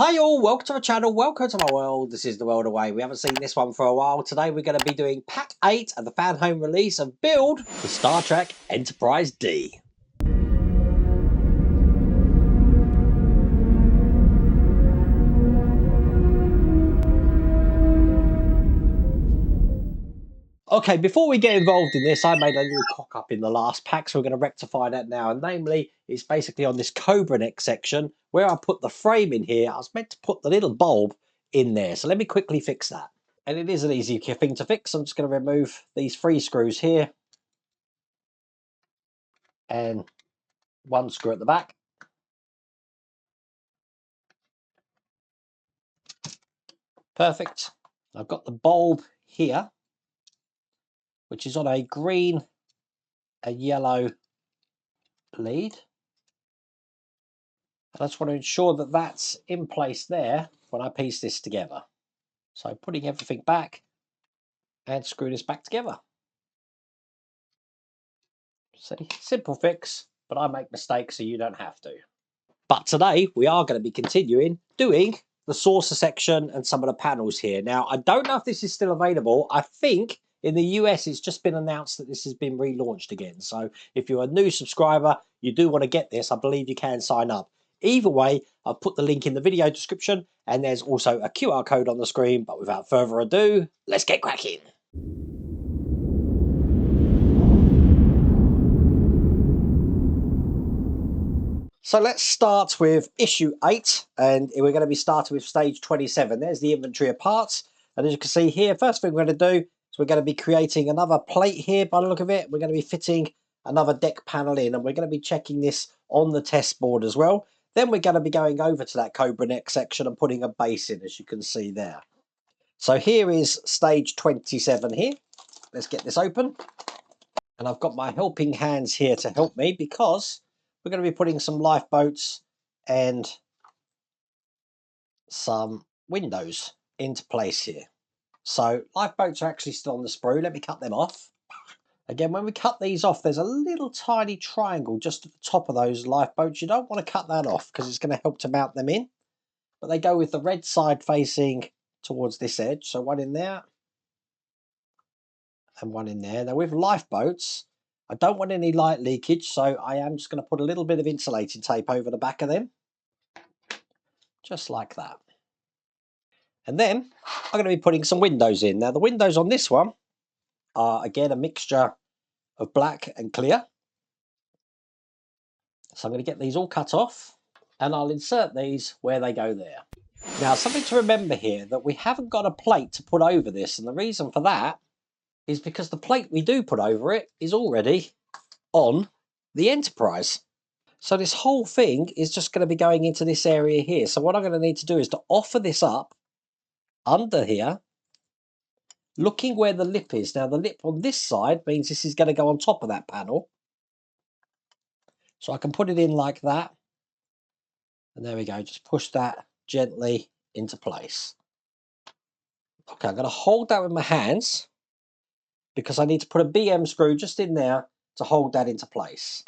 Hi all, welcome to my channel, welcome to my world. This is the world away. We haven't seen this one for a while. Today we're going to be doing pack 8 of the Fanhome release of Build the Star Trek Enterprise D. Okay, before we get involved in this, I made a little cock up in the last pack, so we're going to rectify that now. And namely, it's basically on this Cobra neck section where I put the frame in here. I was meant to put the little bulb in there, so let me quickly fix that. And it is an easy thing to fix. I'm just going to remove these 3 screws here and 1 screw at the back. Perfect. I've got the bulb here, which is on a green and yellow lead. And I just want to ensure that that's in place there when I piece this together. So putting everything back and screw this back together. See, simple fix, but I make mistakes so you don't have to. But today we are going to be continuing doing the saucer section and some of the panels here. Now, I don't know if this is still available. I think in the US it's just been announced that this has been relaunched again. So if you're a new subscriber, you do want to get this, I believe you can sign up. Either way, I'll put the link in the video description and there's also a QR code on the screen. But without further ado, let's get cracking. So let's start with issue 8, and we're going to be starting with stage 27. There's the inventory of parts, and as you can see here, first thing we're going to do is we're going to be creating another plate here. By the look of it, we're going to be fitting another deck panel in, and we're going to be checking this on the test board as well. Then we're going to be going over to that Cobra neck section and putting a base in, as you can see there. So here is stage 27 here. Let's get this open, and I've got my helping hands here to help me because we're going to be putting some lifeboats and some windows into place here. So lifeboats are actually still on the sprue. Let me cut them off. Again, when we cut these off, there's a little tiny triangle just at the top of those lifeboats. You don't want to cut that off because it's going to help to mount them in. But they go with the red side facing towards this edge. So one in there and one in there. Now with lifeboats, I don't want any light leakage, so I am just going to put a little bit of insulating tape over the back of them. Just like that. And then I'm going to be putting some windows in. Now the windows on this one are again a mixture of black and clear. So I'm going to get these all cut off and I'll insert these where they go there. Now something to remember here, that we haven't got a plate to put over this, and the reason for that is because the plate we do put over it is already on the Enterprise. So this whole thing is just going to be going into this area here. So what I'm going to need to do is to offer this up under here, looking where the lip is. Now the lip on this side means this is going to go on top of that panel. So I can put it in like that. And there we go. Just push that gently into place. Okay, I'm going to hold that with my hands because I need to put a BM screw just in there to hold that into place.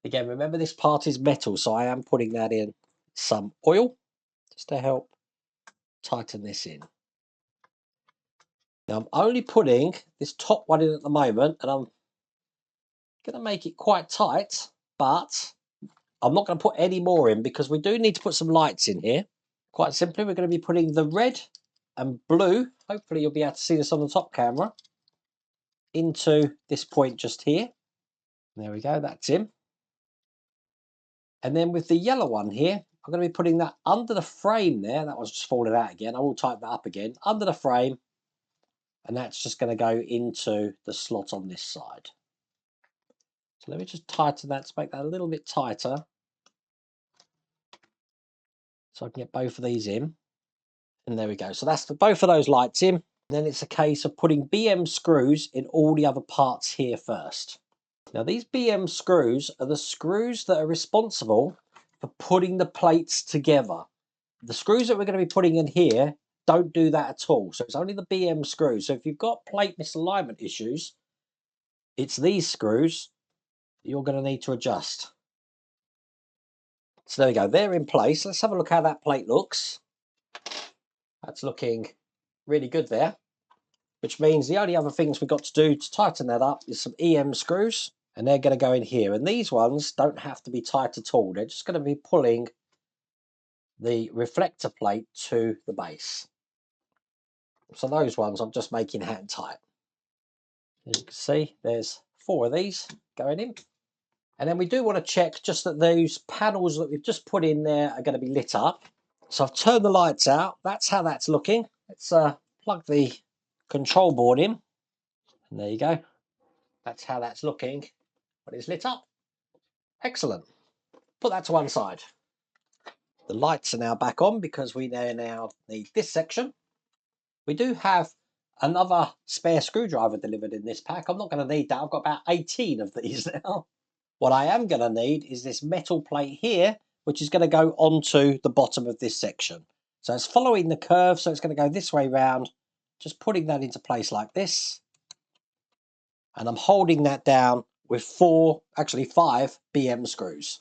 Again, remember this part is metal, so I am putting that in some oil just to help tighten this in. Now I'm only putting this top one in at the moment, and I'm going to make it quite tight, but I'm not going to put any more in because we do need to put some lights in here. Quite simply, we're going to be putting the red and blue, hopefully you'll be able to see this on the top camera, into this point just here. There we go, that's in. And then with the yellow one here, I'm going to be putting that under the frame there. That one's just falling out again. I will tighten that up again. Under the frame. And that's just going to go into the slot on this side. So let me just tighten that to make that a little bit tighter. So I can get both of these in. And there we go. So that's both of those lights in. Then it's a case of putting BM screws in all the other parts here first. Now these BM screws are the screws that are responsible for putting the plates together. The screws that we're going to be putting in here don't do that at all. So it's only the BM screws. So if you've got plate misalignment issues, it's these screws you're going to need to adjust. So there we go, they're in place. Let's have a look how that plate looks. That's looking really good there, which means the only other things we've got to do to tighten that up is some EM screws, and they're going to go in here. And these ones don't have to be tight at all. They're just going to be pulling the reflector plate to the base. So those ones I'm just making hand tight. As you can see, there's 4 of these going in. And then we do want to check just that those panels that we've just put in there are going to be lit up. So I've turned the lights out. That's how that's looking. Let's plug the control board in. And there you go. That's how that's looking when it's lit up. Excellent. Put that to one side. The lights are now back on because we now need this section. We do have another spare screwdriver delivered in this pack. I'm not going to need that. I've got about 18 of these now. What I am going to need is this metal plate here, which is going to go onto the bottom of this section. So it's following the curve, so it's going to go this way round, just putting that into place like this. And I'm holding that down with 5 BM screws.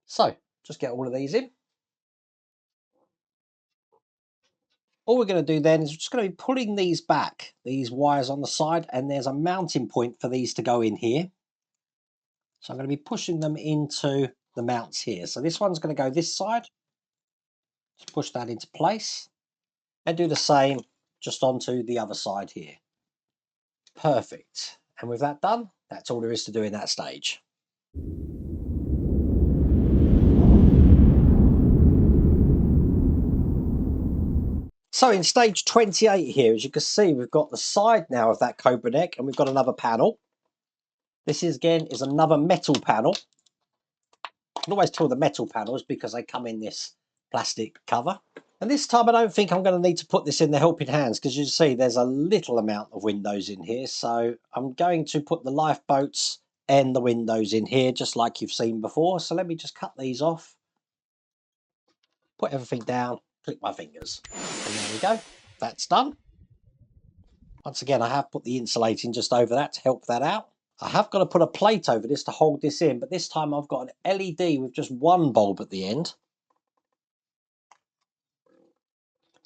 So just get all of these in. All we're going to do then is we're just going to be pulling these back, these wires on the side, and there's a mounting point for these to go in here. So I'm going to be pushing them into the mounts here. So this one's going to go this side. Just push that into place and do the same just onto the other side here. Perfect. And with that done, that's all there is to do in that stage. So in stage 28 here, as you can see, we've got the side now of that Cobra neck, and we've got another panel. This is again is another metal panel. You can always tell the metal panels because they come in this plastic cover. And this time I don't think I'm going to need to put this in the helping hands, because you see there's a little amount of windows in here. So I'm going to put the lifeboats and the windows in here just like you've seen before. So let me just cut these off, put everything down, click my fingers, and there we go, that's done. Once again, I have put the insulating just over that to help that out. I have got to put a plate over this to hold this in, but this time I've got an LED with just one bulb at the end.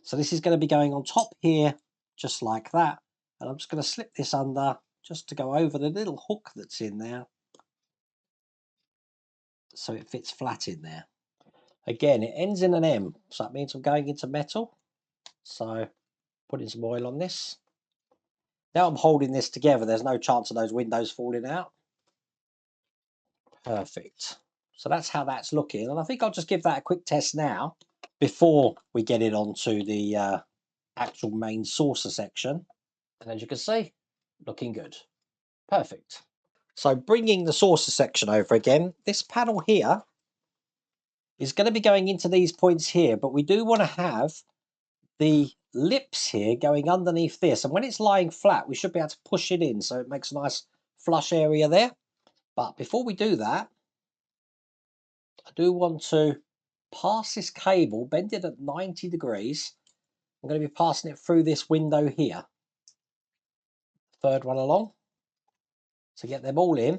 So this is going to be going on top here, just like that. And I'm just going to slip this under just to go over the little hook that's in there, so it fits flat in there. Again, it ends in an M, so that means I'm going into metal. So putting some oil on this. Now I'm holding this together. There's no chance of those windows falling out. Perfect. So that's how that's looking. And I think I'll just give that a quick test now before we get it onto the actual main saucer section. And as you can see, looking good. Perfect. So bringing the saucer section over again, this panel here is going to be going into these points here, but we do want to have the lips here going underneath this. And when it's lying flat, we should be able to push it in so it makes a nice flush area there. But before we do that, I do want to pass this cable, bend it at 90 degrees. I'm going to be passing it through this window here. Third one along. So get them all in.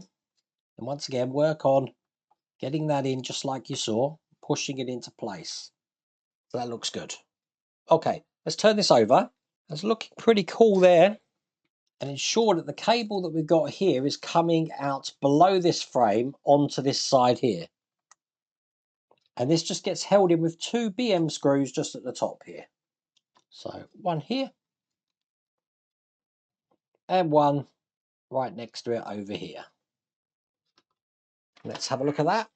And once again, work on getting that in just like you saw, pushing it into place. So that looks good. Okay, let's turn this over. It's looking pretty cool there. And ensure that the cable that we've got here is coming out below this frame onto this side here. And this just gets held in with 2 BM screws just at the top here. So one here and one right next to it over here. Let's have a look at that.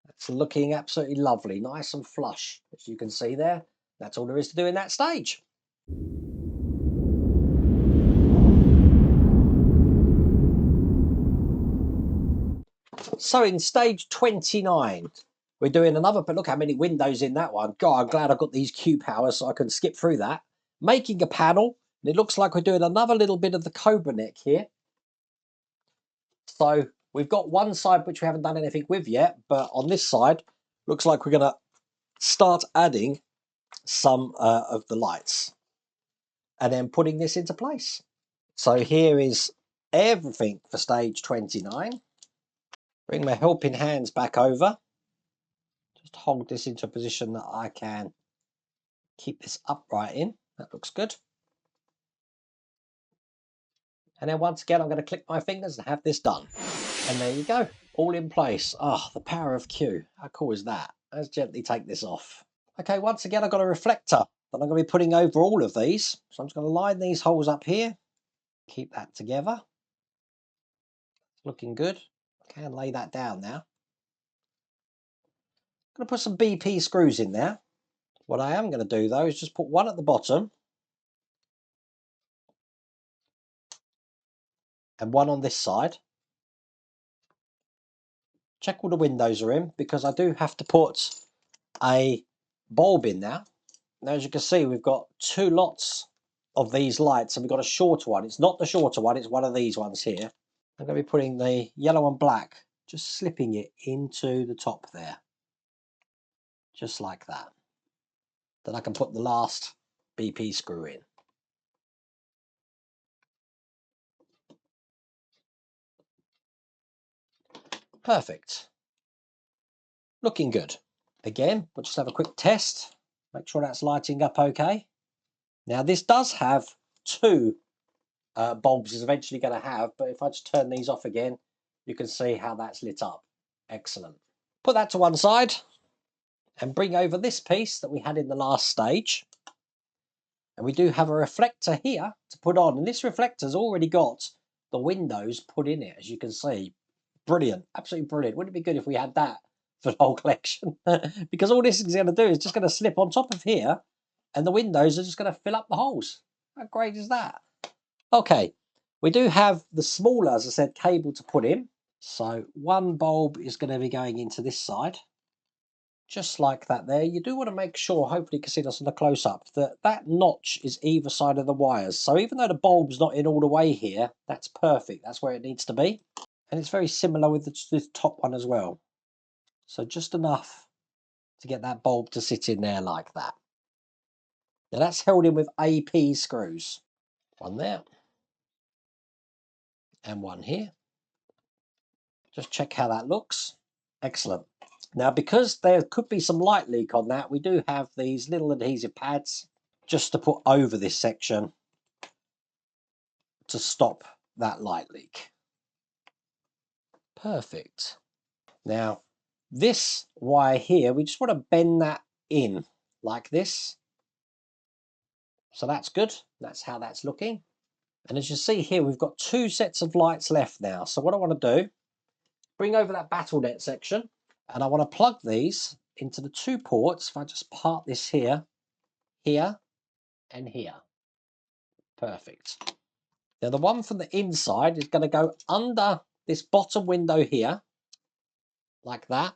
It's looking absolutely lovely, nice and flush, as you can see there. That's all there is to do in that stage. So in stage 29, we're doing another, but look how many windows in that one. God, I'm glad I've got these Q powers so I can skip through that. Making a panel, and it looks like we're doing another little bit of the Cobra neck here. So we've got one side which we haven't done anything with yet, but on this side, looks like we're going to start adding some of the lights and then putting this into place. So here is everything for stage 29. Bring my helping hands back over. Just hold this into a position that I can keep this upright in. That looks good. And then once again, I'm going to click my fingers and have this done. And there you go, all in place. Oh, the power of Q. How cool is that? Let's gently take this off. Okay, once again, I've got a reflector that I'm going to be putting over all of these. So I'm just going to line these holes up here. Keep that together. Looking good. I can lay that down now. I'm going to put some BP screws in there. What I am going to do though is just put one at the bottom and one on this side. Check all the windows are in because I do have to put a bulb in now. Now as you can see, we've got two lots of these lights and we've got a shorter one. It's not the shorter one, it's one of these ones here. I'm going to be putting the yellow and black, just slipping it into the top there. Just like that. Then I can put the last BP screw in. Perfect. Looking good. Again, we'll just have a quick test. Make sure that's lighting up okay. Now this does have two bulbs it's eventually going to have, but if I just turn these off again, you can see how that's lit up. Excellent. Put that to one side and bring over this piece that we had in the last stage. And we do have a reflector here to put on, and this reflector's already got the windows put in it, as you can see. Brilliant, absolutely brilliant. Wouldn't it be good if we had that for the whole collection? Because all this is going to do is just going to slip on top of here, and the windows are just going to fill up the holes. How great is that? Okay, we do have the smaller, as I said, cable to put in. So one bulb is going to be going into this side. Just like that there. You do want to make sure, hopefully you can see this on the close-up, that that notch is either side of the wires. So even though the bulb's not in all the way here, that's perfect. That's where it needs to be. And it's very similar with the top one as well. So just enough to get that bulb to sit in there like that. Now that's held in with AP screws. One there. And one here. Just check how that looks. Excellent. Now, because there could be some light leak on that, we do have these little adhesive pads just to put over this section to stop that light leak. Perfect. Now, this wire here, we just want to bend that in like this. So that's good. That's how that's looking. And as you see here, we've got two sets of lights left now. So what I want to do, bring over that battle net section, and I want to plug these into the two ports. If I just part this here, here, and here. Perfect. Now the one from the inside is going to go under this bottom window here, like that.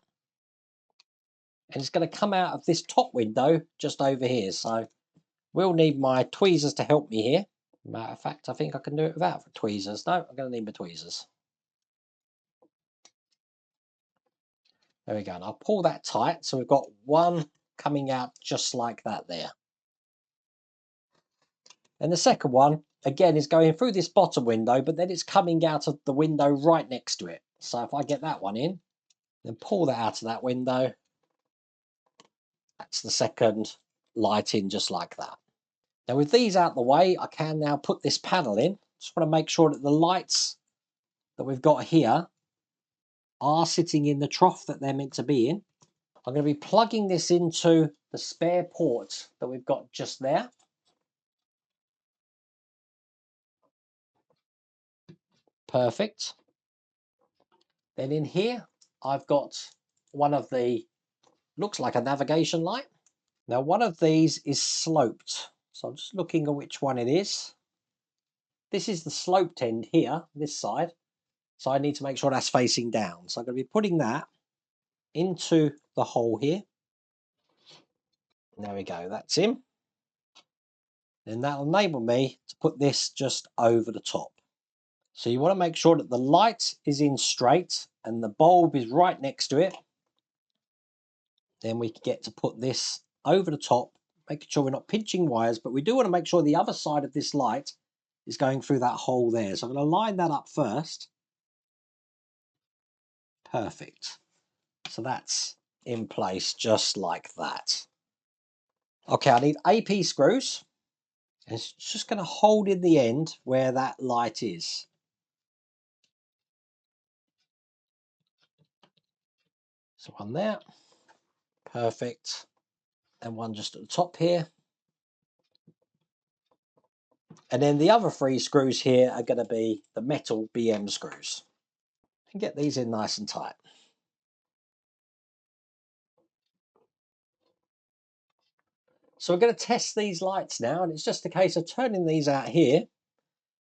And it's going to come out of this top window just over here. So we'll need my tweezers to help me here. Matter of fact, I think I can do it without tweezers. No, I'm going to need my tweezers. There we go. And I'll pull that tight. So we've got one coming out just like that there. And the second one, again, is going through this bottom window, but then it's coming out of the window right next to it. So if I get that one in, then pull that out of that window, that's the second light in just like that. Now with these out the way, I can now put this panel in. Just want to make sure that the lights that we've got here are sitting in the trough that they're meant to be in. I'm going to be plugging this into the spare port that we've got just there. Perfect. Then in here, I've got one of the, looks like a navigation light. Now one of these is sloped. So I'm just looking at which one it is. This is the sloped end here, this side. So I need to make sure that's facing down. So I'm going to be putting that into the hole here. There we go, that's in. Then that'll enable me to put this just over the top. So you want to make sure that the light is in straight and the bulb is right next to it. Then we get to put this over the top, making sure we're not pinching wires, but we do want to make sure the other side of this light is going through that hole there. So I'm going to line that up first. Perfect. So that's in place just like that. Okay, I need AP screws. It's just going to hold in the end where that light is. So one there, perfect, and one just at the top here. And then the other 3 screws here are going to be the metal BM screws. And get these in nice and tight. So we're going to test these lights now, and it's just a case of turning these out here.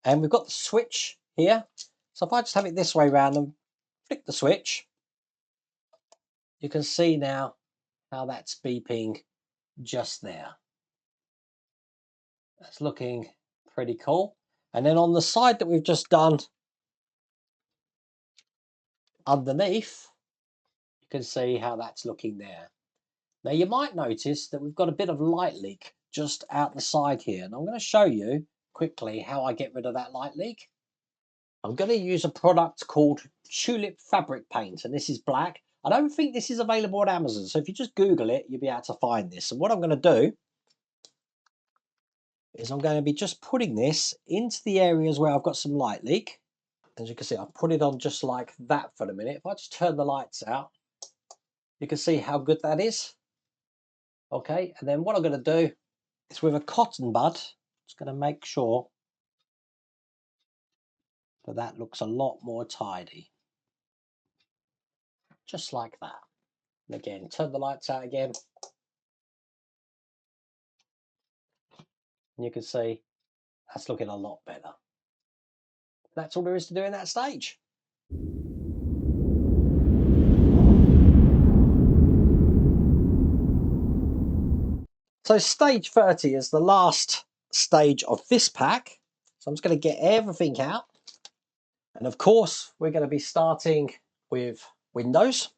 And we've got the switch here. So if I just have it this way round and flick the switch, you can see now how that's beeping just there. That's looking pretty cool. And then on the side that we've just done underneath, you can see how that's looking there. Now you might notice that we've got a bit of light leak just out the side here, and I'm going to show you quickly how I get rid of that light leak. I'm going to use a product called Tulip Fabric Paint, and this is black. I don't think this is available on Amazon, so if you just Google it, you'll be able to find this. And what I'm going to do is I'm going to be just putting this into the areas where I've got some light leak. As you can see, I've put it on just like that for a minute. If I just turn the lights out, you can see how good that is. Okay, and then what I'm going to do is with a cotton bud, just going to make sure that that looks a lot more tidy. Just like that. And again, turn the lights out again. And you can see that's looking a lot better. That's all there is to do in that stage. So stage 30 is the last stage of this pack. So I'm just going to get everything out. And of course, we're going to be starting with Windows.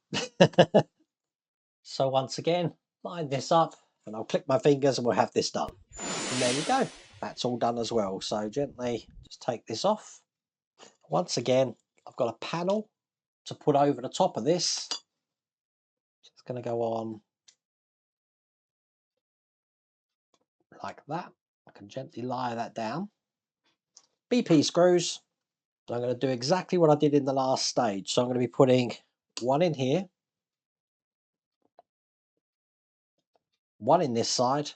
So once again, line this up and I'll click my fingers and we'll have this done. And there you go. That's all done as well. So gently just take this off. Once again, I've got a panel to put over the top of this. It's going to go on like that. I can gently lie that down. BP screws. So I'm going to do exactly what I did in the last stage. So I'm going to be putting one in here, one in this side,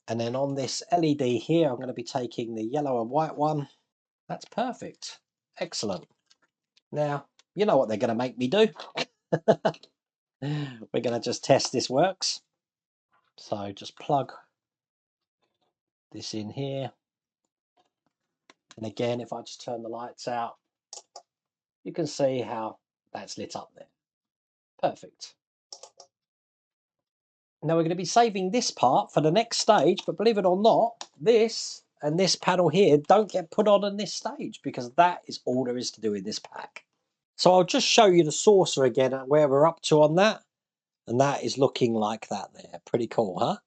and then on this LED here, I'm going to be taking the yellow and white one. That's perfect. Excellent. Now, you know what they're going to make me do. We're going to just test this works. So just plug this in here. And again, if I just turn the lights out, you can see how that's lit up there. Perfect. Now we're going to be saving this part for the next stage, but believe it or not, this and this panel here don't get put on in this stage because that is all there is to do in this pack. So I'll just show you the saucer again and where we're up to on that. And that is looking like that there. Pretty cool, huh?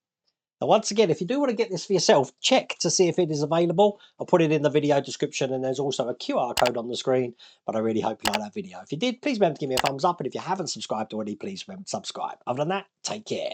Now, once again, if you do want to get this for yourself, check to see if it is available. I'll put it in the video description and there's also a QR code on the screen. But I really hope you like that video. If you did, please remember to give me a thumbs up. And if you haven't subscribed already, please remember to subscribe. Other than that, take care.